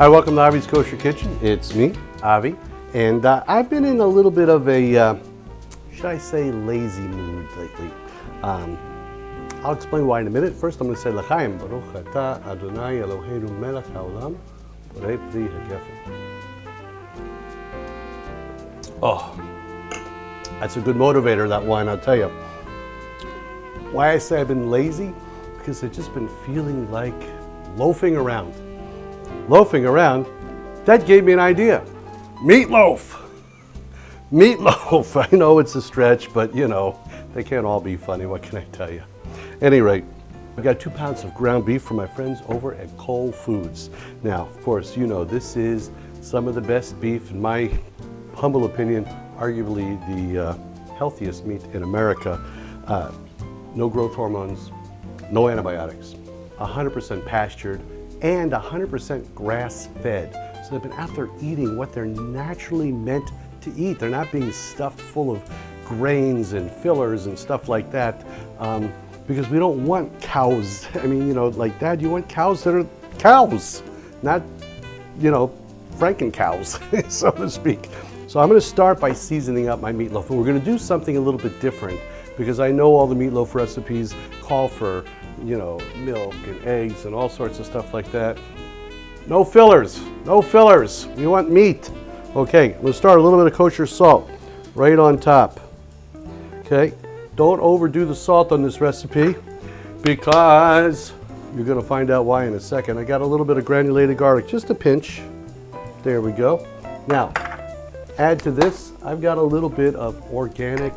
Hi, welcome to Avi's Kosher Kitchen. It's me, Avi, and I've been in a little bit of a, should I say, lazy mood lately. I'll explain why in a minute. First, I'm going to say L'chaim, Baruch Atah Adonai Eloheinu Melech HaOlam, Borei Pri HaGefen. Oh, that's a good motivator, that wine, I'll tell you. Why I say I've been lazy? Because I've just been feeling like loafing around. Loafing around, that gave me an idea. Meatloaf. Meatloaf. I know it's a stretch, but you know, they can't all be funny. What can I tell you? At any rate, I got 2 pounds of ground beef from my friends over at Whole Foods. Now, of course, you know, this is some of the best beef, in my humble opinion, arguably the healthiest meat in America. No growth hormones, no antibiotics, 100% pastured, and 100% grass-fed. So they've been out there eating what they're naturally meant to eat. They're not being stuffed full of grains and fillers and stuff like that, because we don't want cows. I mean, you know, like Dad, you want cows that are cows, not, you know, Franken cows, so to speak. So I'm gonna start by seasoning up my meatloaf, and we're gonna do something a little bit different, because I know all the meatloaf recipes call for, you know, milk and eggs and all sorts of stuff like that. No fillers, no fillers. We want meat. Okay, I'm gonna start a little bit of kosher salt right on top. Okay, don't overdo the salt on this recipe, because you're gonna find out why in a second. I got a little bit of granulated garlic, just a pinch. There we go. Now, add to this, I've got a little bit of organic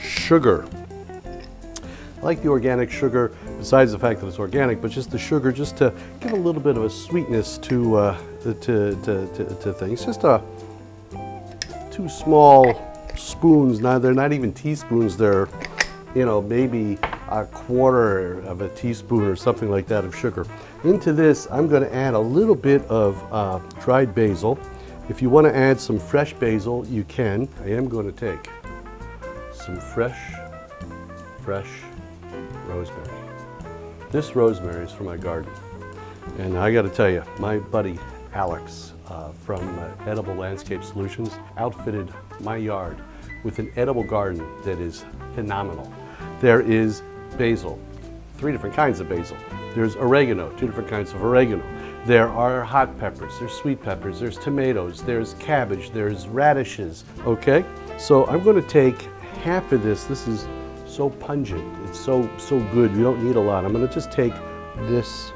sugar. I like the organic sugar, besides the fact that it's organic, but just the sugar, just to give a little bit of a sweetness to things. Just 2 small spoons. Now they're not even teaspoons. They're, you know, maybe a quarter of a teaspoon or something like that of sugar. Into this, I'm going to add a little bit of dried basil. If you want to add some fresh basil, you can. I am going to take some fresh rosemary. This rosemary is from my garden. And I got to tell you, my buddy Alex from Edible Landscape Solutions outfitted my yard with an edible garden that is phenomenal. There is basil, 3 different kinds of basil. There's oregano, 2 different kinds of oregano. There are hot peppers, there's sweet peppers, there's tomatoes, there's cabbage, there's radishes, okay? So I'm going to take half of this. This is so pungent, it's so good, you don't need a lot. I'm going to just take this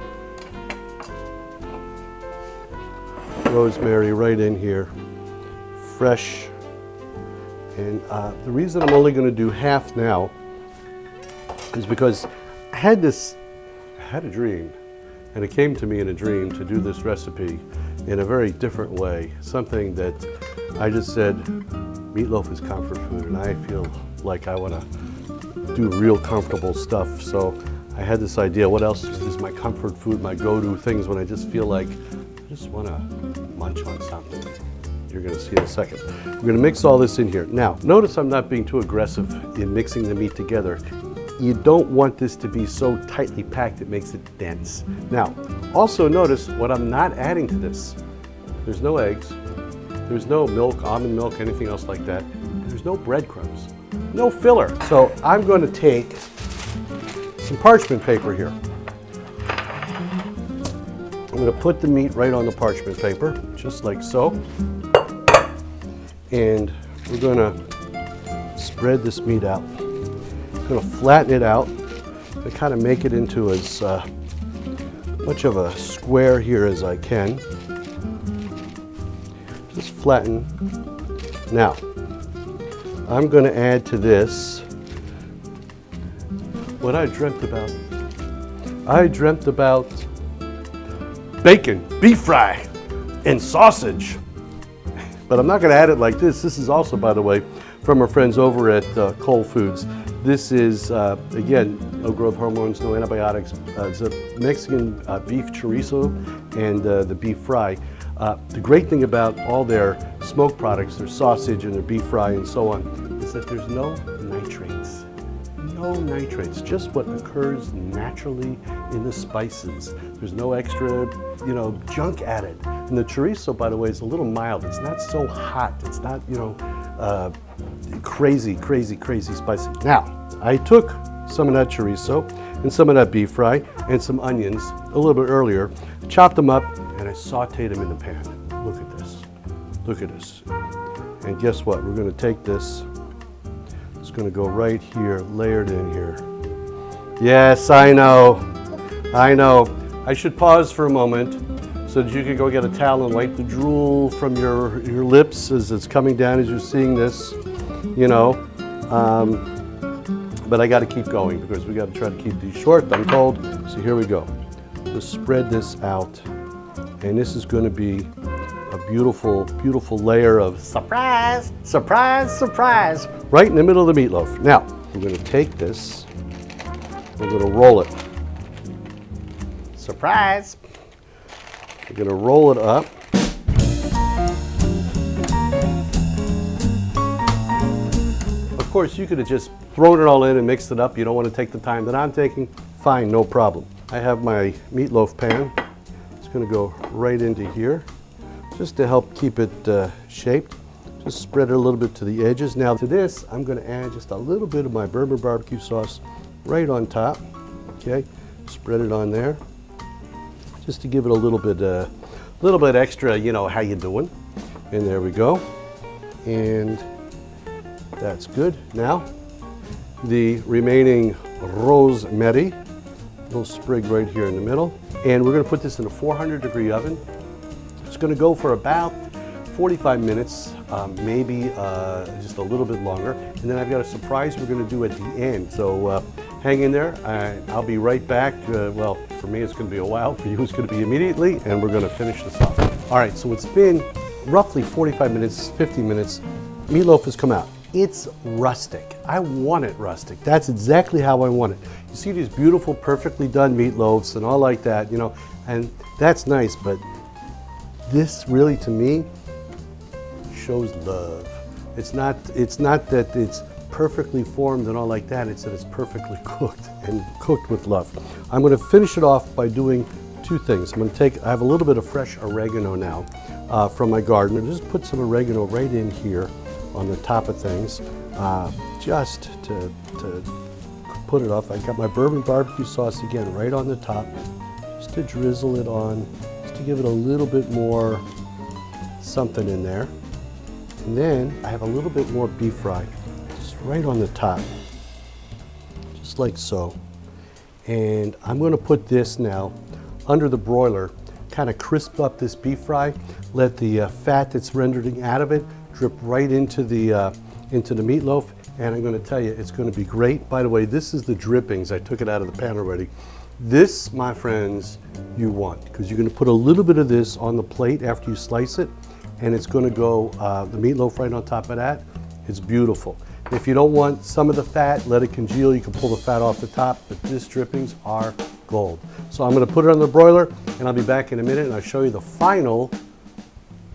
rosemary right in here, fresh. And the reason I'm only going to do half now is because I had a dream, and it came to me in a dream to do this recipe in a very different way. Something that I just said, meatloaf is comfort food, and I feel like I want to do real comfortable stuff. So I had this idea, what else is my comfort food, my go-to things when I just feel like I just want to munch on something. You're going to see in a second. We're going to mix all this in here. Now, notice I'm not being too aggressive in mixing the meat together. You don't want this to be so tightly packed it makes it dense. Now, also notice what I'm not adding to this. There's no eggs, there's no milk, almond milk, anything else like that. There's no breadcrumbs, no filler. So I'm going to take some parchment paper here. I'm going to put the meat right on the parchment paper, just like so. And we're going to spread this meat out. I'm going to flatten it out and kind of make it into as much of a square here as I can. Just flatten. Now, I'm going to add to this what I dreamt about. I dreamt about bacon, beef fry, and sausage. But I'm not going to add it like this. This is also, by the way, from our friends over at Whole Foods. This is, again, no growth hormones, no antibiotics. It's a Mexican beef chorizo and the beef fry. The great thing about all their smoked products, their sausage and their beef fry and so on, is that there's no nitrates. no nitrates, just what occurs naturally in the spices. There's no extra, junk added. And the chorizo, by the way, is a little mild. It's not so hot. It's not, crazy spicy. Now, I took some of that chorizo and some of that beef fry and some onions a little bit earlier, chopped them up, and I sauteed them in the pan. Look at this. Look at this. And guess what? We're going to take this. It's going to go right here, layered in here. Yes, I know. I should pause for a moment so that you can go get a towel and wipe the drool from your lips as it's coming down as you're seeing this, But I got to keep going because we got to try to keep these short, I'm told. So here we go. Just spread this out. And this is going to be a beautiful, beautiful layer of surprise, right in the middle of the meatloaf. Now, we're going to take this, we're going to roll it. Surprise! We're going to roll it up. Of course, you could have just thrown it all in and mixed it up. You don't want to take the time that I'm taking. Fine, no problem. I have my meatloaf pan. It's going to go right into here, just to help keep it shaped. Just spread it a little bit to the edges. Now to this, I'm going to add just a little bit of my berber barbecue sauce right on top. Okay, spread it on there, just to give it a little bit extra. How you doing? And there we go. And that's good. Now, the remaining rosemary, little sprig right here in the middle. And we're going to put this in a 400-degree oven. It's going to go for about 45 minutes, maybe just a little bit longer. And then I've got a surprise we're going to do at the end. So hang in there. I'll be right back. Well, for me, it's going to be a while. For you, it's going to be immediately. And we're going to finish this off. All right, so it's been roughly 45 minutes, 50 minutes. Meatloaf has come out. It's rustic. I want it rustic. That's exactly how I want it. You see these beautiful, perfectly done meatloafs and all like that, and that's nice, but this really, to me, shows love. It's not that it's perfectly formed and all like that, it's that it's perfectly cooked and cooked with love. I'm going to finish it off by doing two things. I have a little bit of fresh oregano now from my garden. I'll just put some oregano right in here on the top of things, just to put it off. I got my bourbon barbecue sauce again right on the top, just to drizzle it on, just to give it a little bit more something in there. And then I have a little bit more beef fry, just right on the top, just like so. And I'm going to put this now under the broiler, kind of crisp up this beef fry, let the fat that's rendering out of it drip right into the meatloaf, and I'm going to tell you, it's going to be great. By the way, this is the drippings. I took it out of the pan already. This, my friends, you want, because you're going to put a little bit of this on the plate after you slice it, and it's going to go the meatloaf right on top of that. It's beautiful. If you don't want some of the fat, let it congeal. You can pull the fat off the top, but these drippings are gold. So I'm going to put it on the broiler, and I'll be back in a minute, and I'll show you the final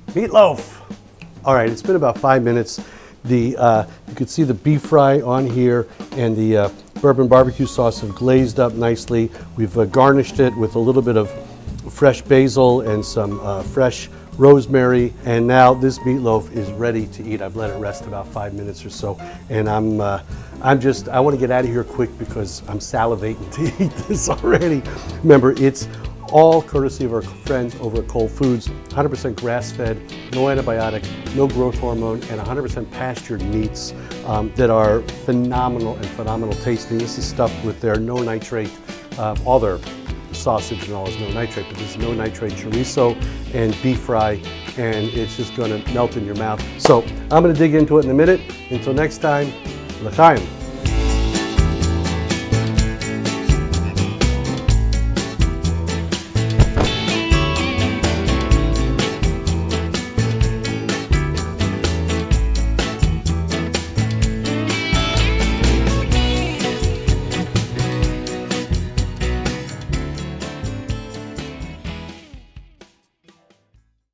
meatloaf. All right, it's been about 5 minutes. You can see the beef fry on here and the bourbon barbecue sauce have glazed up nicely. We've garnished it with a little bit of fresh basil and some fresh rosemary, and now this meatloaf is ready to eat. I've let it rest about 5 minutes or so, and I want to get out of here quick because I'm salivating to eat this already. Remember, it's all courtesy of our friends over at Cold Foods, 100% grass-fed, no antibiotic, no growth hormone, and 100% pastured meats that are phenomenal and phenomenal tasting. This is stuffed with their no nitrate, all their sausage and all is no nitrate, but this is no nitrate chorizo and beef fry, and it's just going to melt in your mouth. So I'm going to dig into it in a minute. Until next time, l'chaim.